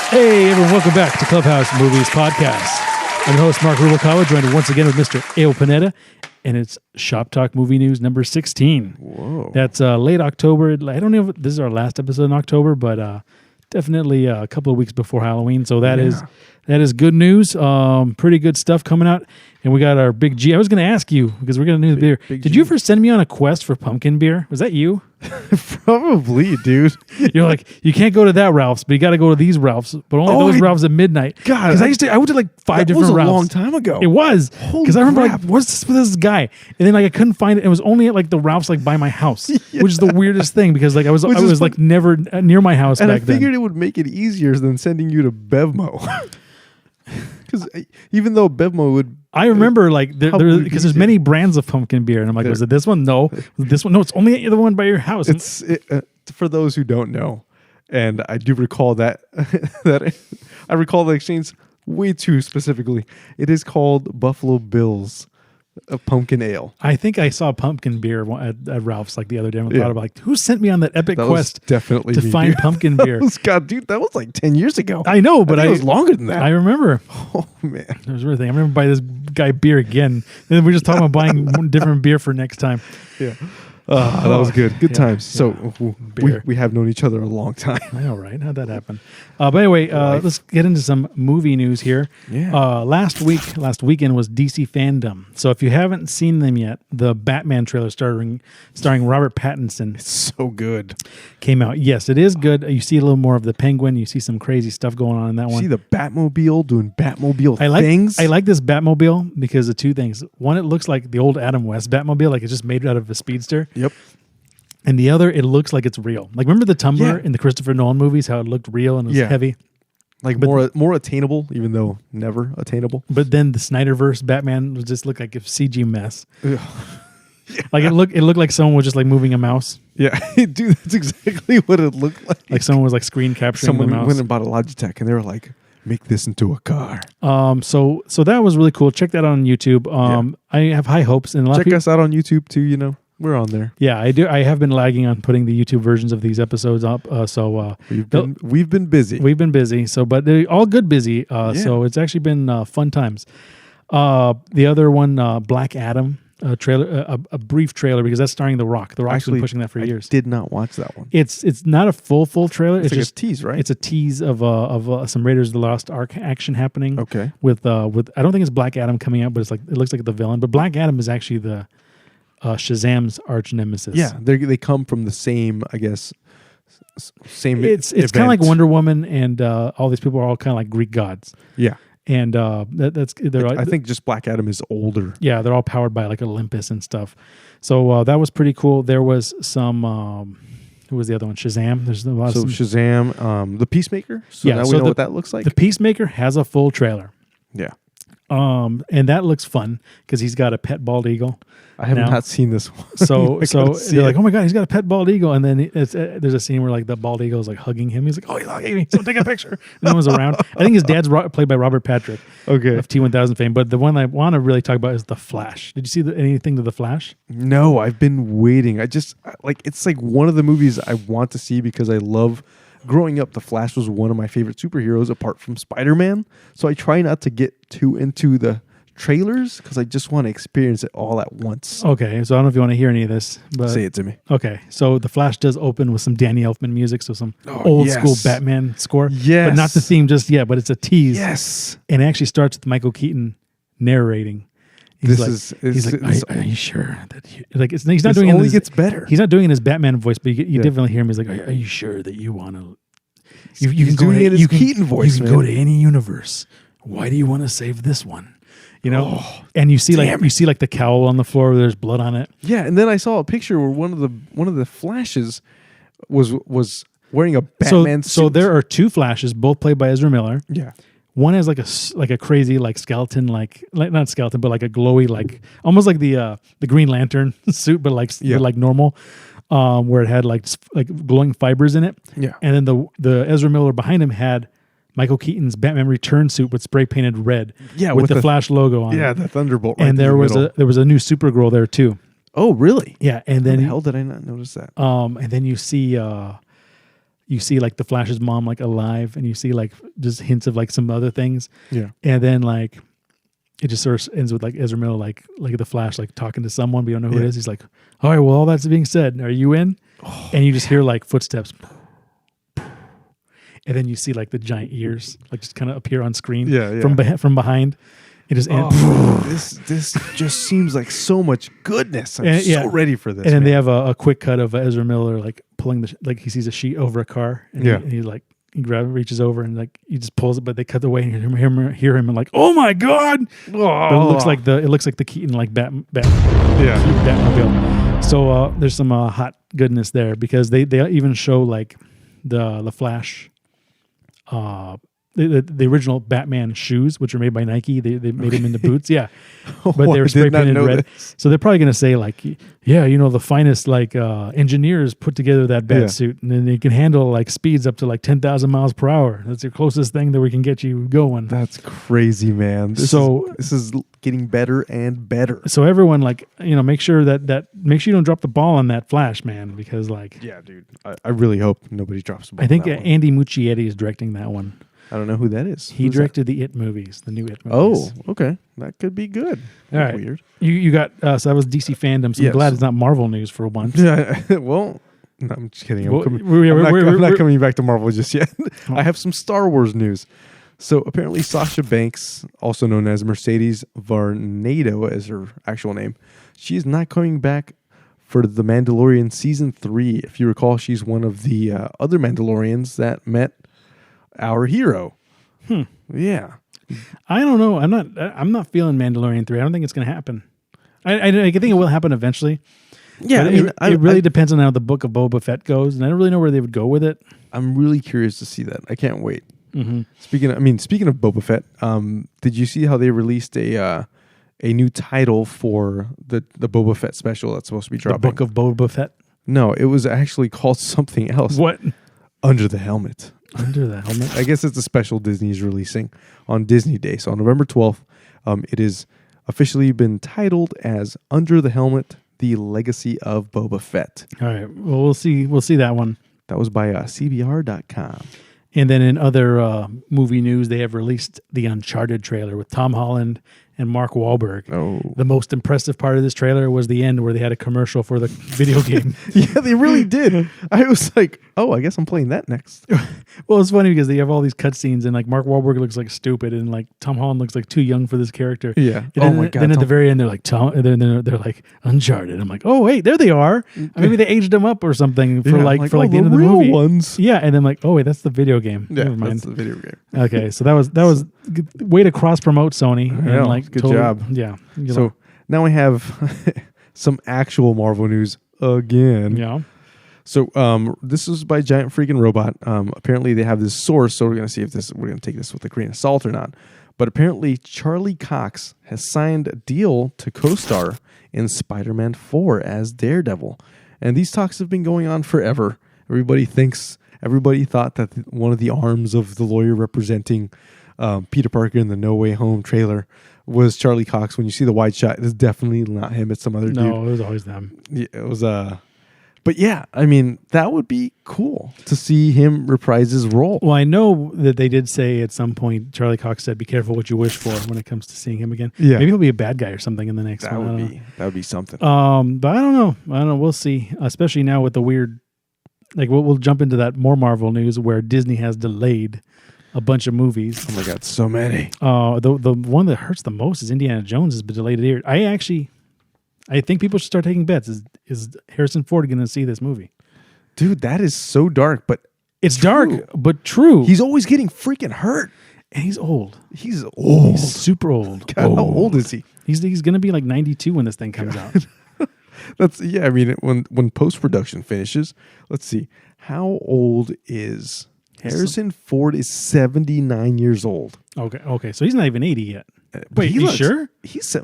Hey, everyone, welcome back to Clubhouse Movies Podcast. I'm your host, Mark Rubalcaba, joined once again with Mr. Ao Panetta, and it's Shop Talk Movie News number 16. Whoa. That's late October. I don't know if this is our last episode in October, but definitely a couple of weeks before Halloween, so that is good news. Pretty good stuff coming out. And we got our Big G. I was going to ask you, because we're going to do the beer. Did you ever send me on a quest for pumpkin beer? Was that you? Probably, dude. You're like, you can't go to that Ralph's, but you got to go to these Ralph's, but only those Ralph's at midnight. God. Because I went to like five different Ralph's. That was a long time ago. It was. Because I remember crap. like, what's this with this guy? And then like I couldn't find it. It was only at like the Ralph's like by my house, which is the weirdest thing because like I was like never near my house and back then. I figured it would make it easier than sending you to Bevmo. Because even though Bevmo would... I remember like because there's many brands of pumpkin beer, and I'm like, was it this one? No, this one. No, it's only the one by your house. It's for those who don't know, and I do recall that I recall the exchange way too specifically. It is called Buffalo Bill's pumpkin ale. I think I saw pumpkin beer at Ralph's like the other day. And I thought about like, who sent me on that epic quest definitely to find pumpkin beer? God, dude, that was like 10 years ago. I know, but it was longer than that. I remember. Oh man, it was really thing. I remember buying this guy beer again. And then we're just talking about buying different beer for next time. Yeah. That was good. Good times. So we have known each other a long time. I know, right? How'd that happen? But anyway, let's get into some movie news here. Yeah. Last weekend was DC Fandome. So if you haven't seen them yet, the Batman trailer starring Robert Pattinson. It's so good. Came out. Yes, it is good. You see a little more of the Penguin. You see some crazy stuff going on in that one. See the Batmobile doing Batmobile things. I like this Batmobile because of two things. One, it looks like the old Adam West Batmobile, like it's just made out of a speedster. Yep. And the other, it looks like it's real. Like remember the Tumbler in the Christopher Nolan movies, how it looked real and it was heavy? Like more attainable, even though never attainable. But then the Snyderverse Batman would just look like a CG mess. Yeah. Like it looked like someone was just like moving a mouse. Yeah, dude, that's exactly what it looked like. Like someone was like screen capturing the mouse. Someone went and bought a Logitech and they were like, make this into a car. So that was really cool. Check that out on YouTube. I have high hopes. And check us out on YouTube too, you know. We're on there. Yeah, I do. I have been lagging on putting the YouTube versions of these episodes up. We've been busy. We've been busy. So, but they're all good busy. So it's actually been fun times. The other one, Black Adam trailer, a brief trailer because that's starring The Rock. The Rock's been pushing that for years. I did not watch that one. It's not a full trailer. It's like just a tease, right? It's a tease of some Raiders of the Lost Ark action happening. Okay. With I don't think it's Black Adam coming out, but it looks like the villain. But Black Adam is actually the Shazam's arch nemesis. Yeah, they come from the same, I guess, same. It's kind of like Wonder Woman, and all these people are all kind of like Greek gods. Yeah, and I think just Black Adam is older. Yeah, they're all powered by like Olympus and stuff. So that was pretty cool. There was some. Who was the other one? Shazam. There's a lot of Shazam, the Peacemaker. So now we know what that looks like. The Peacemaker has a full trailer. Yeah. And that looks fun because he's got a pet bald eagle. I have not seen this one. So they're like, oh my God, he's got a pet bald eagle. And then there's a scene where like the bald eagle is like hugging him. He's like, oh, he's hugging me. So take a picture. No one's around. I think his dad's played by Robert Patrick. Okay. Of T-1000 fame. But the one I want to really talk about is The Flash. Did you see anything to The Flash? No, I've been waiting. It's like one of the movies I want to see because I love. Growing up, The Flash was one of my favorite superheroes apart from Spider-Man. So I try not to get too into the trailers because I just want to experience it all at once. Okay, so I don't know if you want to hear any of this. But say it to me. Okay, so The Flash does open with some Danny Elfman music, so some old school Batman score. Yes. But not the theme just yet, but it's a tease. Yes. And it actually starts with Michael Keaton narrating. He's like, are you sure that he's not doing it? It gets better. He's not doing it in his Batman voice, but you definitely hear him. He's like, are you sure that you want to? You can go in his Keaton voice. You can go to any universe. Why do you want to save this one? You know, and you see like the cowl on the floor where there's blood on it. Yeah, and then I saw a picture where one of the Flashes was wearing a Batman suit. So there are two Flashes, both played by Ezra Miller. Yeah. One has like a crazy like skeleton like not skeleton but like a glowy like almost like the Green Lantern suit but like normal, where it had like glowing fibers in it. Yeah. And then the Ezra Miller behind him had Michael Keaton's Batman Return suit with spray painted red. Yeah, with the Flash logo on it. Yeah, the Thunderbolt. And there was a new Supergirl there too. Oh, really? Yeah, and then how the hell did I not notice that? And then you see you see like the Flash's mom like alive, and you see like just hints of like some other things. Yeah. And then like it just sort of ends with like Ezra Miller like the Flash like talking to someone, but you don't know who it is. He's like, all right, well, all that's being said, are you in? And you just hear like footsteps. And then you see like the giant ears like just kind of appear on screen from behind. It just this just seems like so much goodness. I'm so ready for this. And then they have a quick cut of Ezra Miller like pulling like he sees a sheet over a car, and he like he reaches over and like he just pulls it, but they cut away and hear him and like, oh my god! But it looks like the Keaton like Batmobile. So there's some hot goodness there because they even show like the Flash. The original Batman shoes, which were made by Nike, they made them into boots. Yeah. But they were spray painted red. This. So they're probably going to say like, yeah, you know, the finest like engineers put together that bat suit, and then they can handle like speeds up to like 10,000 miles per hour. That's the closest thing that we can get you going. That's crazy, man. This is getting better and better. So everyone like, you know, make sure make sure you don't drop the ball on that Flash, man, because like, yeah, dude, I really hope nobody drops the ball. I think Andy Muschietti is directing that one. I don't know who that is. He directed the It movies, the new It movies. Oh, okay. That could be good. All right. Weird. You got, so that was DC Fandom, so I'm glad it's not Marvel news for once. Yeah, well, no, I'm just kidding. I'm not coming back to Marvel just yet. I have some Star Wars news. So apparently Sasha Banks, also known as Mercedes Varnado as her actual name, she is not coming back for The Mandalorian Season 3. If you recall, she's one of the other Mandalorians that met our hero. Yeah. I don't know. I'm not feeling Mandalorian 3. I don't think it's going to happen. I think it will happen eventually. Yeah, it really depends on how the Book of Boba Fett goes, and I don't really know where they would go with it. I'm really curious to see that. I can't wait. Mm-hmm. Speaking of Boba Fett, did you see how they released a new title for the Boba Fett special that's supposed to be dropping? The Book of Boba Fett? No, it was actually called something else. What? Under the Helmet. Under the Helmet? I guess it's a special Disney's releasing on Disney Day. So on November 12th, it is officially been titled as Under the Helmet, The Legacy of Boba Fett. All right. Well, we'll see that one. That was by CBR.com. And then in other movie news, they have released the Uncharted trailer with Tom Holland and Mark Wahlberg. Oh. The most impressive part of this trailer was the end where they had a commercial for the video game. Yeah, they really did. I was like, oh, I guess I'm playing that next. Well, it's funny because they have all these cutscenes and like Mark Wahlberg looks like stupid and like Tom Holland looks like too young for this character. Yeah. And my God. Then at the very end, they're like, they're like Uncharted. I'm like, oh, wait, there they are. Maybe they aged them up or something for the end of the movie. Ones. Yeah. And then like, oh, wait, that's the video game. Yeah, never mind. That's the video game. Okay. So that was way to cross promote Sony. Yeah, and like, good job. Yeah. So now we have some actual Marvel news again. Yeah. So this is by Giant Freaking Robot. Apparently they have this source, so we're going to see if we're going to take this with a grain of salt or not. But apparently Charlie Cox has signed a deal to co-star in Spider-Man 4 as Daredevil. And these talks have been going on forever. Everybody thought that one of the arms of the lawyer representing Peter Parker in the No Way Home trailer was Charlie Cox. When you see the wide shot, it's definitely not him. It's some other dude. No, it was always them. Yeah, it was but yeah, I mean, that would be cool to see him reprise his role. Well, I know that they did say at some point, Charlie Cox said, be careful what you wish for when it comes to seeing him again. Yeah. Maybe he'll be a bad guy or something in the next one. That would be something. But I don't know. We'll see. Especially now with the weird, like we'll jump into that more Marvel news where Disney has delayed a bunch of movies. Oh my God, so many. The one that hurts the most is Indiana Jones has been delayed a year. I think people should start taking bets. Is Harrison Ford going to see this movie? Dude, that is so dark, but it's dark, but true. He's always getting freaking hurt. And he's old. He's old. He's super old. God, how old is he? He's going to be like 92 when this thing comes out. I mean, when post-production finishes, let's see. How old is Harrison Ford? Is 79 years old. Okay. So he's not even 80 yet. Wait, he's sure? He's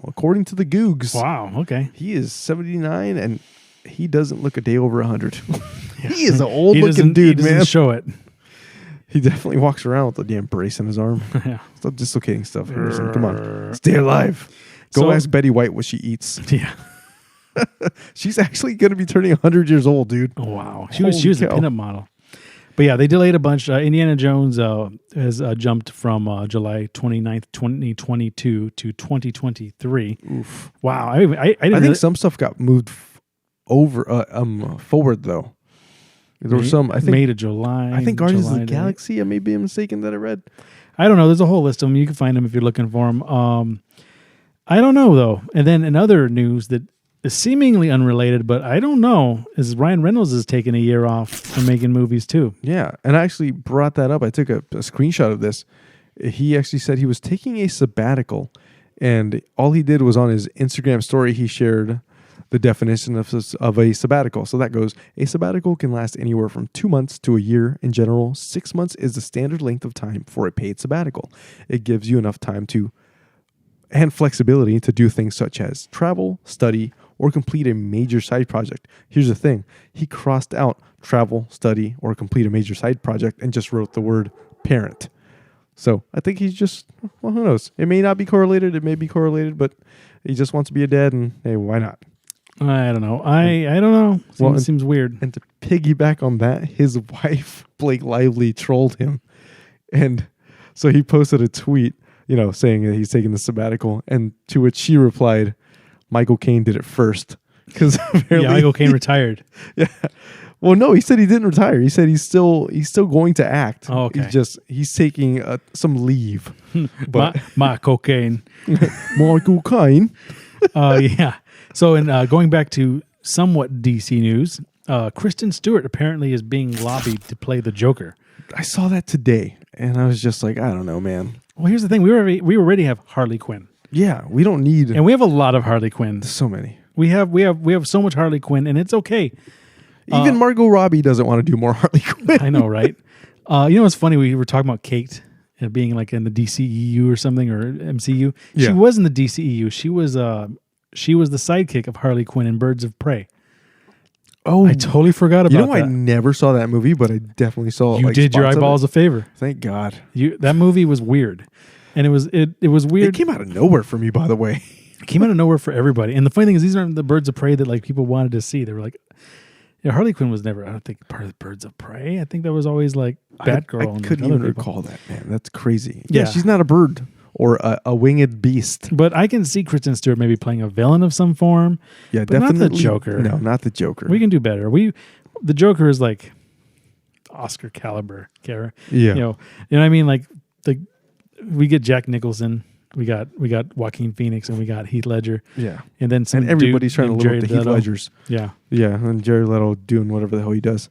according to the Googs. Wow. Okay. He is 79, and he doesn't look a day over 100. Yeah. He is an old-looking dude, man. Man. Show it. He definitely walks around with a damn brace in his arm. Yeah. Stop dislocating stuff, Harrison. Come on, stay alive. Go ask Betty White what she eats. Yeah. She's actually going to be turning 100 years old, dude. Oh wow. She was a pinup model. But yeah, they delayed a bunch. Indiana Jones has jumped from July 29th, 2022 to 2023. Oof. Wow. I didn't I think really- some stuff got moved forward though. There were some. I think May to July. I think Guardians of July the to- Galaxy. I may be mistaken that I read. I don't know. There's a whole list of them. You can find them if you're looking for them. I don't know though. And then in other news that is seemingly unrelated, but I don't know, is Ryan Reynolds is taking a year off from making movies too. Yeah, and I actually brought that up. I took a screenshot of this. He actually said he was taking a sabbatical, and all he did was on his Instagram story, he shared the definition of a sabbatical. So that goes, a sabbatical can last anywhere from 2 months to a year. In general, 6 months is the standard length of time for a paid sabbatical. It gives you enough time and flexibility to do things such as travel, study, or complete a major side project. Here's the thing. He crossed out travel, study, or complete a major side project and just wrote the word parent. So I think he's just, well, who knows? It may not be correlated. It may be correlated, but he just wants to be a dad, and hey, why not? I don't know. I don't know. Seems weird. And to piggyback on that, his wife, Blake Lively, trolled him. And so he posted a tweet, saying that he's taking the sabbatical, and to which she replied, Michael Caine did it first. Because apparently, Michael Caine retired. Yeah. Well, no, he said he didn't retire. He said he's still going to act. Oh, okay. He's taking some leave. But Michael Caine. Michael Caine. Yeah. So, in going back to somewhat DC news, Kristen Stewart apparently is being lobbied to play the Joker. I saw that today, and I was just like, I don't know, man. Well, here's the thing: we already have Harley Quinn. Yeah, we don't need, and we have a lot of Harley Quinn. So many. We have so much Harley Quinn, and it's okay. Even Margot Robbie doesn't want to do more Harley Quinn. I know, right? It's funny. We were talking about Kate being like in the DCEU or something, or MCU. Yeah. She was in the DCEU. She was the sidekick of Harley Quinn in Birds of Prey. Oh, I totally forgot about that. I never saw that movie, but I definitely saw. You did your eyeballs a favor. Thank God. That movie was weird, and it was weird. It came out of nowhere for me, by the way. It came out of nowhere for everybody. And the funny thing is, these aren't the Birds of Prey that like people wanted to see. They were like, Harley Quinn was never, I don't think, part of the Birds of Prey. I think that was always like Batgirl. I couldn't even recall that, man. That's crazy. Yeah, she's not a bird or a winged beast. But I can see Kristen Stewart maybe playing a villain of some form. Yeah, but definitely. Not the Joker. No, not the Joker. We can do better. The Joker is like Oscar caliber, Kara. Yeah. You know what I mean? Like we get Jack Nicholson. We got Joaquin Phoenix, and we got Heath Ledger. Yeah. And then some everybody's trying to live up to Heath Ledger's. Yeah. Yeah, and Jared Leto doing whatever the hell he does.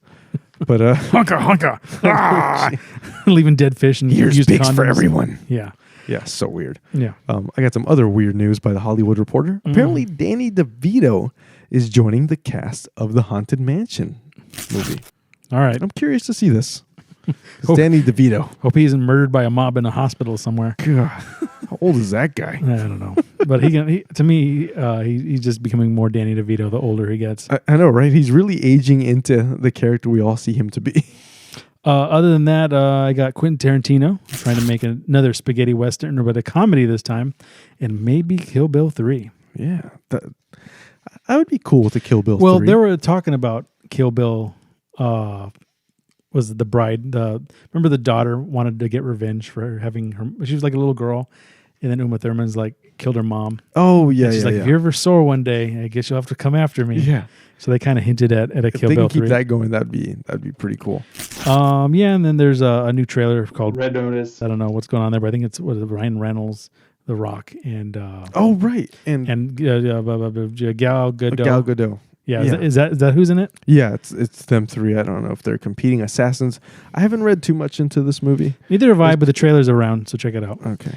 But honka. Ah! Leaving dead fish and here's used pigs condoms. for everyone. Yeah. Yeah, so weird. Yeah. I got some other weird news by The Hollywood Reporter. Apparently, Danny DeVito is joining the cast of the Haunted Mansion movie. All right. I'm curious to see this. It's Danny DeVito. Hope he isn't murdered by a mob in a hospital somewhere. God, how old is that guy? I don't know. But he's just becoming more Danny DeVito the older he gets. I know, right? He's really aging into the character we all see him to be. Other than that, I got Quentin Tarantino trying to make another spaghetti western, but a comedy this time, and maybe Kill Bill 3. Yeah. I would be cool with a Kill Bill 3. Well, they were talking about Kill Bill, was the bride. Remember the daughter wanted to get revenge for having her, she was like a little girl, and then Uma Thurman's like killed her mom. Oh, yeah, and she's like, if you're ever sore one day, I guess you'll have to come after me. Yeah. So they kind of hinted at a Kill Bill 3. If they can keep that going, that'd be pretty cool. Yeah, and then there's a new trailer called Red Notice. I don't know what's going on there, but I think it's Ryan Reynolds, The Rock, and oh right, and Gal Gadot. Gal Gadot. Yeah, is that who's in it? Yeah, it's them three. I don't know if they're competing assassins. I haven't read too much into this movie. Neither have I, but the trailer's around, so check it out. Okay.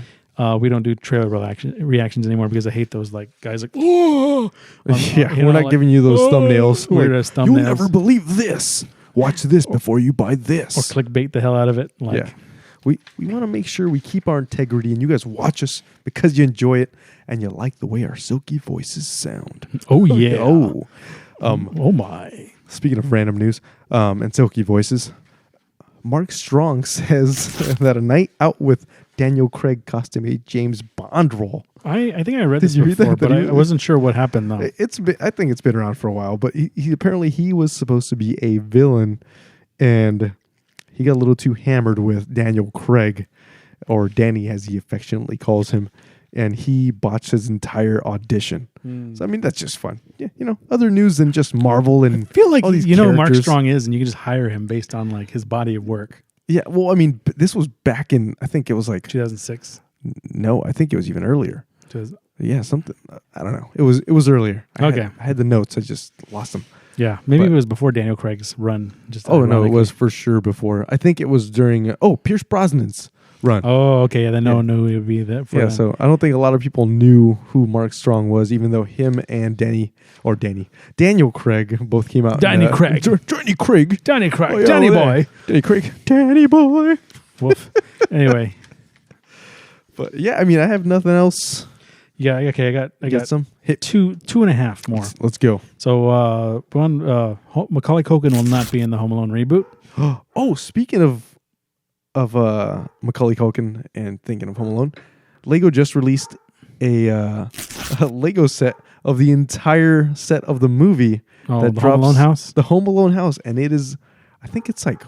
We don't do trailer reactions anymore because I hate those like guys like oh we're not giving you those thumbnails. Weird like, ass thumbnails. You'll never believe this. Watch this before you buy this. Or clickbait the hell out of it. Like, yeah. We want to make sure we keep our integrity, and you guys watch us because you enjoy it and you like the way our silky voices sound. Oh yeah. Oh my. Speaking of random news and silky voices, Mark Strong says that a night out with Daniel Craig cost him a James Bond role. I think I read this before, but I wasn't sure what happened though. I think it's been around for a while, but he apparently he was supposed to be a villain, and he got a little too hammered with Daniel Craig, or Danny as he affectionately calls him, and he botched his entire audition. So I mean, that's just fun. Yeah, other news than just Marvel and I feel like all these who Mark characters. Strong is, and you can just hire him based on like his body of work. Yeah, well, I mean, this was back in, I think it was like 2006. No, I think it was even earlier. 2000. Yeah, something. I don't know. It was earlier. I had the notes. I just lost them. Yeah, maybe it was before Daniel Craig's run. Just no, it was for sure before. I think it was during Pierce Brosnan's run. Oh, okay. Yeah, then no one knew it would be that. Yeah, so I don't think a lot of people knew who Mark Strong was, even though him and Daniel Craig both came out. Danny Craig. Danny Craig. Oh, yeah, Danny boy. Danny Craig. Danny boy. Woof. Anyway. But yeah, I mean, I have nothing else. Yeah, okay. I got some hit 2.5 more. Let's go. So Macaulay Culkin will not be in the Home Alone reboot. Oh, speaking of Macaulay Culkin and thinking of Home Alone, Lego just released a Lego set of the entire set of the movie. Oh, the Home Alone house? The Home Alone house. And it is, I think it's like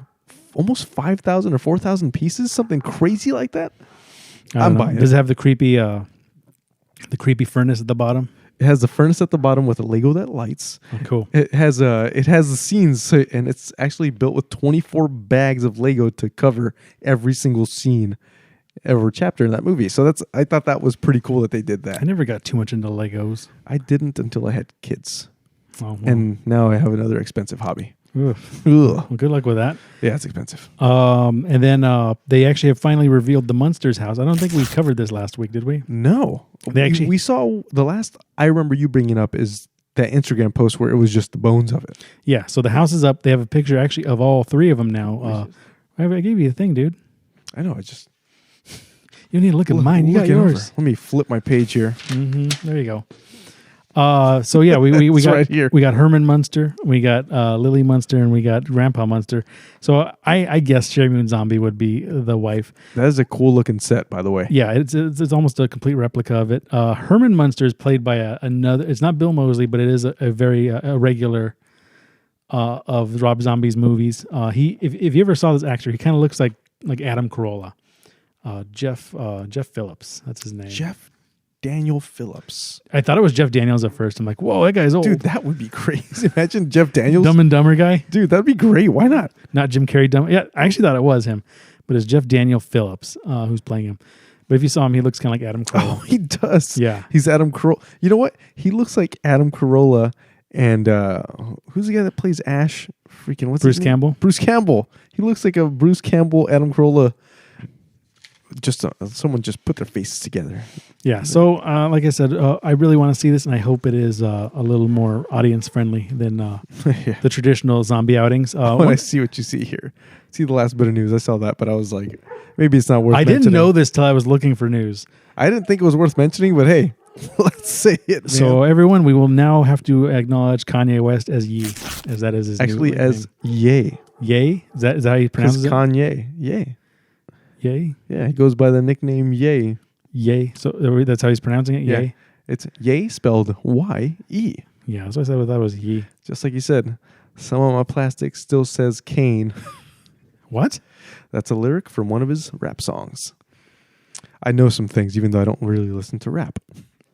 almost 5,000 or 4,000 pieces, something crazy like that. I'm buying it. Does it have the creepy furnace at the bottom? It has the furnace at the bottom with a Lego that lights. Oh, cool. It has the scenes, and it's actually built with 24 bags of Lego to cover every single scene, every chapter in that movie. So I thought that was pretty cool that they did that. I never got too much into Legos. I didn't until I had kids. Oh, well. And now I have another expensive hobby. Oof. Ugh. Well, good luck with that. Yeah, it's expensive. And then they actually have finally revealed the Munsters house. I don't think we covered this last week, did we? No. We saw the last I remember you bringing up is that Instagram post where it was just the bones of it. Yeah, so the house is up. They have a picture actually of all three of them now. I gave you a thing, dude. I know. You need to look at mine. You got yours. Let me flip my page here. Mm-hmm. There you go. So yeah, we got right here. We got Herman Munster, we got Lily Munster, and we got Grandpa Munster. So I guess Sherry Moon Zombie would be the wife. That is a cool looking set, by the way. Yeah, it's almost a complete replica of it. Herman Munster is played by another. It's not Bill Moseley, but it is a very regular of Rob Zombie's movies. If you ever saw this actor, he kind of looks like Adam Carolla. Jeff Phillips, that's his name. Jeff Daniel Phillips. I thought it was Jeff Daniels at first. I'm like, whoa, that guy's old. Dude, that would be crazy. Imagine Jeff Daniels. Dumb and Dumber guy. Dude, that'd be great. Why not? Not Jim Carrey. Yeah, I actually thought it was him, but it's Jeff Daniel Phillips who's playing him. But if you saw him, he looks kind of like Adam Carolla. Oh, he does. Yeah. He's Adam Carolla. You know what? He looks like Adam Carolla and who's the guy that plays Ash? Freaking what's Bruce his name? Campbell. Bruce Campbell. He looks like a Bruce Campbell, Adam Carolla. Just someone just put their faces together. Yeah. So, like I said, I really want to see this, and I hope it is a little more audience friendly than the traditional zombie outings. I see what you see here. See the last bit of news. I saw that, but I was like, maybe it's not worth. I didn't know this till I was looking for news. I didn't think it was worth mentioning, but hey, let's say it. Man. So, everyone, we will now have to acknowledge Kanye West as Ye, as that is his actually new as name. Ye. Ye? Is that how he pronounces it? Kanye. Ye. Ye? Yeah, he goes by the nickname Ye. Ye. So that's how he's pronouncing it? Ye? Yeah. It's Ye spelled Y-E. Yeah, that's what I said. That was Ye. Just like you said, some of my plastic still says Kane. What? That's a lyric from one of his rap songs. I know some things, even though I don't really listen to rap.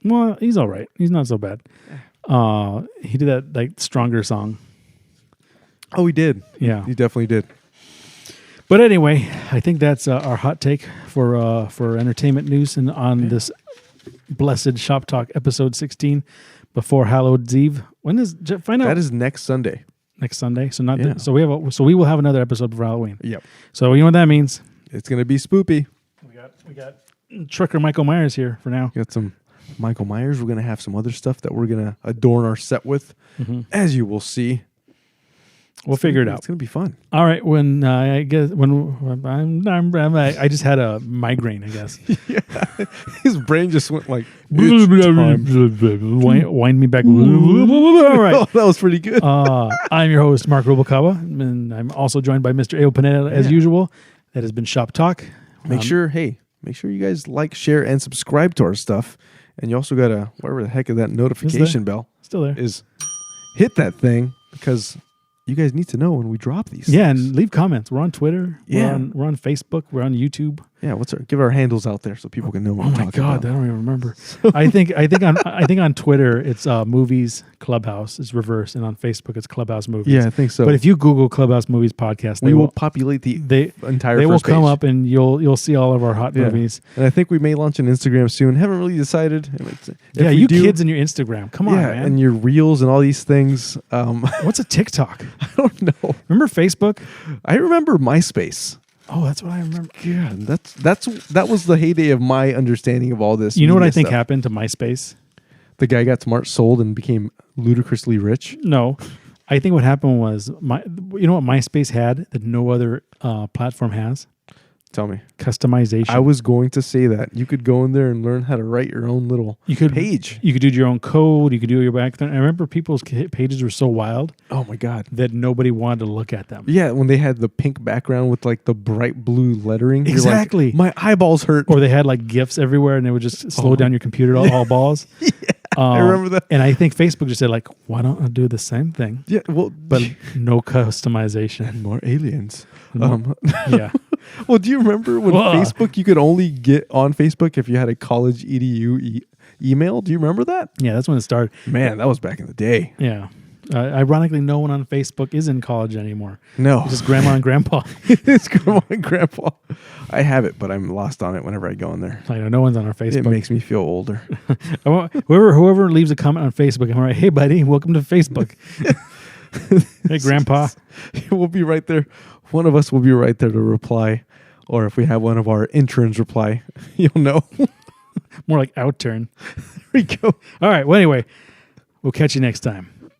Well, he's all right. He's not so bad. He did that stronger song. Oh, he did. Yeah. He definitely did. But anyway, I think that's our hot take for entertainment news and on this blessed Shop Talk episode 16 before Halloween's Eve. When is find out? That is next Sunday. Next Sunday. So not so we will have another episode before Halloween. Yep. So you know what that means? It's gonna be spoopy. We got Trucker Michael Myers here for now. We got some Michael Myers. We're gonna have some other stuff that we're gonna adorn our set with, as you will see. We'll figure it out. It's gonna be fun. All right. When I just had a migraine, I guess. Yeah. His brain just went like wind me back. All right. Oh, that was pretty good. I'm your host, Mark Rubalcaba, and I'm also joined by Mr. Ayo Pineda as usual. That has been Shop Talk. Make sure you guys like, share, and subscribe to our stuff. And you also gotta whatever the heck of that notification bell still there is, hit that thing because you guys need to know when we drop these. Yeah, things. and leave comments. We're on Twitter. Yeah. We're on Facebook. We're on YouTube. Yeah, give our handles out there so people can know what Oh we're my talking God, about. I don't even remember. I think on Twitter it's Movies Clubhouse is reversed, and on Facebook it's Clubhouse Movies. Yeah, I think so. But if you Google Clubhouse Movies podcast, we will populate the entire. They will first come page. up, and you'll see all of our hot movies. And I think we may launch an Instagram soon. Haven't really decided. Yeah, you kids and your Instagram. Come on, man. and your reels and all these things. What's a TikTok? I don't know. Remember Facebook? I remember MySpace. Oh, that's what I remember. Yeah, that was the heyday of my understanding of all this. You know what I think stuff. happened to MySpace? The guy got smart, sold, and became ludicrously rich. No, I think what happened was you know what MySpace had that no other platform has? Tell me. Customization. I was going to say that. You could go in there and learn how to write your own little page. You could do your own code. You could do your back there. I remember people's pages were so wild. Oh my God. That nobody wanted to look at them. Yeah, when they had the pink background with like the bright blue lettering. Exactly. You're like, my eyeballs hurt. Or they had like GIFs everywhere and they would just slow down your computer all balls. Yeah, I remember that. And I think Facebook just said like, why don't I do the same thing? Yeah, well, but no customization. And more aliens. Yeah. Well, do you remember when Facebook, you could only get on Facebook if you had a college edu email? Do you remember that? Yeah, that's when it started. Man, that was back in the day. Yeah. Ironically, no one on Facebook is in college anymore. No. It's just grandma and grandpa. It's grandma and grandpa. I have it, but I'm lost on it whenever I go in there. I know, no one's on our Facebook. It makes me feel older. Whoever leaves a comment on Facebook, I'm like, hey, buddy, welcome to Facebook. Hey, grandpa. We'll be right there. One of us will be right there to reply. Or if we have one of our interns reply, you'll know. More like outturn. There we go. All right. Well, anyway, we'll catch you next time.